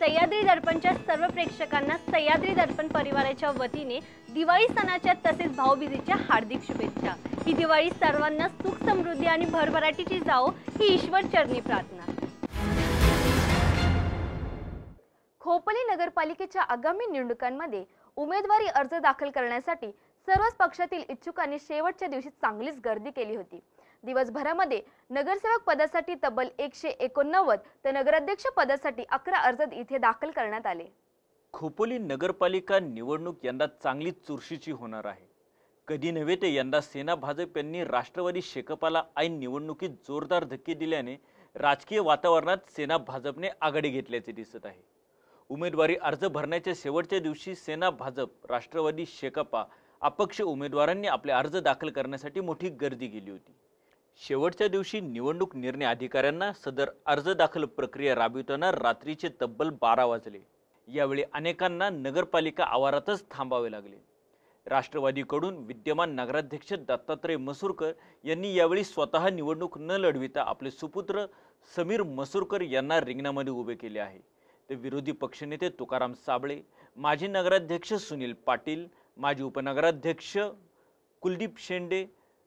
सह्याद्री दर्पणच्या सर्व प्रेक्षकांना सह्याद्री दर्पण परिवाराच्या वतीने दिवाळी सणाच्या तसेच भाऊबीजेच्या हार्दिक शुभेच्छा। ही दिवाळी सर्वांना सुख समृद्धी आणि भरभराटीची जावो ही ईश्वर चरणी प्रार्थना। खोपोली नगरपालिकेच्या आगामी निवडणुकांमध्ये उमेदवारी अर्ज दाखल करण्यासाठी सर्वच पक्षातील इच्छुकांनी शेवटच्या दिवशी चांगलीच गर्दी केली होती। दिवसभरामध्ये नगरसेवक पदासाठी तब्बल 189 तर नगराध्यक्ष पदासाठी 11 अर्ज इथे दाखल करण्यात आले। खोपोली नगरपालिका निवडणूक यंदा चांगली चुरशीची होणार आहे। कधी नव्हे ते यंदा सेना भाजप यांनी राष्ट्रवादी शेकापला ऐन निवडणुकीत जोरदार धक्के दिल्याने राजकीय वातावरणात सेना भाजपने आघाडी घेतल्याचे दिसत आहे। उमेदवारी अर्ज भरण्याच्या शेवटच्या दिवशी सेना भाजप राष्ट्रवादी शेकापा अपक्ष उमेदवारांनी आपले अर्ज दाखल करण्यासाठी मोठी गर्दी केली होती। शेवटच्या दिवशी निवडणूक निर्णय अधिकाऱ्यांना सदर अर्ज दाखल प्रक्रिया राबविताना रात्रीचे तब्बल 12 वाजले। यावेळी अनेकांना नगरपालिका आवारातच थांबावे लागले। राष्ट्रवादीकडून विद्यमान नगराध्यक्ष दत्तात्रय मसूरकर यांनी यावेळी स्वतः निवडणूक न लढविता आपले सुपुत्र समीर मसूरकर यांना रिंगणामध्ये उभे केले आहे। ते विरोधी पक्षनेते तुकाराम साबळे, माजी नगराध्यक्ष सुनील पाटील, माजी उपनगराध्यक्ष कुलदीप शेंडे,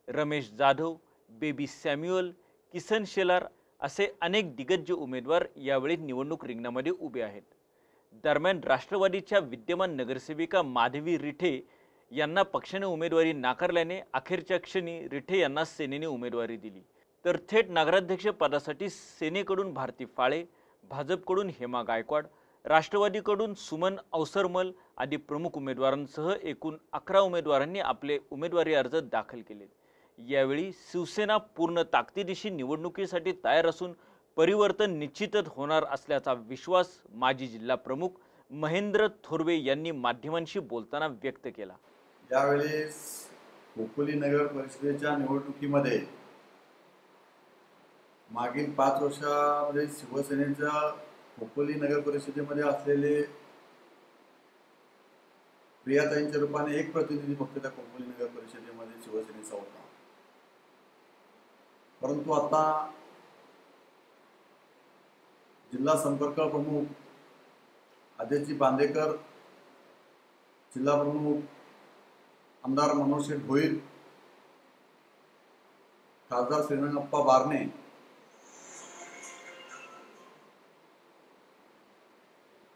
रमेश जाधव, बेबी सॅम्युअल, किसन शेलार असे अनेक दिग्गज उमेदवार यावेळी निवडणूक रिंगणामध्ये उभे आहेत। दरम्यान राष्ट्रवादीच्या विद्यमान नगरसेविका माधवी रिठे यांना पक्षाने उमेदवारी नाकारल्याने अखेरच्या क्षणी रिठे यांना सेनेने उमेदवारी दिली। तर थेट नगराध्यक्ष पदासाठी सेनेकडून भारती फाळे, भाजपकडून हेमा गायकवाड, राष्ट्रवादीकडून सुमन अवसरमल आदी प्रमुख उमेदवारांसह एकूण 11 उमेदवारांनी आपले उमेदवारी अर्ज दाखल केले। यावेळी शिवसेना पूर्ण ताकदीनिशी निवडणुकीसाठी तयार असून परिवर्तन निश्चितच होणार असल्याचा विश्वास माजी जिल्हा प्रमुख महेंद्र थोरवे यांनी माध्यमांशी बोलताना व्यक्त केला। यावेळेस खोपोली नगर परिषदेच्या निवडणुकीमध्ये मागील 5 वर्षामध्ये शिवसेनेच्या खोपोली नगर परिषदेमध्ये असलेले प्रियाताईंच्या रूपाने एक प्रतिनिधी फक्त त्या खोपोली नगर परिषदेमध्ये शिवसेनेचा होता। परंतु आता जिल्हा संपर्क प्रमुख अजयजी बांदेकर, जिल्हा प्रमुख आमदार मनोज शेठ भोईर, खासदार श्रीरंगप्पा बारणे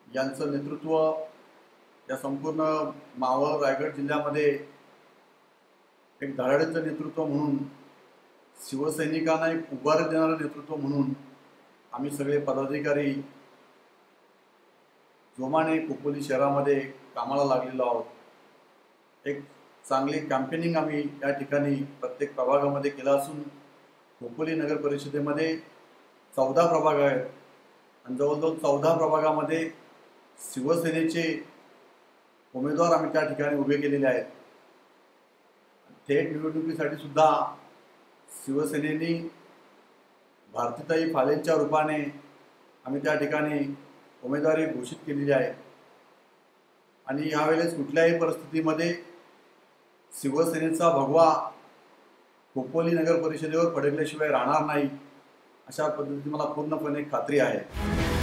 यांचं नेतृत्व या संपूर्ण मावळ रायगड जिल्ह्यामध्ये एक धडाडीचं नेतृत्व म्हणून, शिवसैनिकांना एक उभारी देणारं नेतृत्व म्हणून आम्ही सगळे पदाधिकारी जोमाने खोपोली शहरामध्ये कामाला लागलेलो आहोत। एक चांगली कॅम्पेनिंग आम्ही या ठिकाणी प्रत्येक प्रभागामध्ये केला असून खोपोली नगर परिषदेमध्ये 14 प्रभाग आहेत आणि जवळजवळ 14 प्रभागामध्ये शिवसेनेचे उमेदवार आम्ही त्या ठिकाणी उभे केलेले आहेत। थेट निवडणुकीसाठी सुद्धा शिवसेनेने भारतीताई फाळेंच्या रूपाने आम्ही त्या ठिकाणी उमेदवारी घोषित केलेली आहे आणि यावेळेस कुठल्याही परिस्थितीमध्ये शिवसेनेचा भगवा खोपोली नगर परिषदेवर फडकल्याशिवाय राहणार नाही अशा पद्धतीने मला पूर्णपणे खात्री आहे।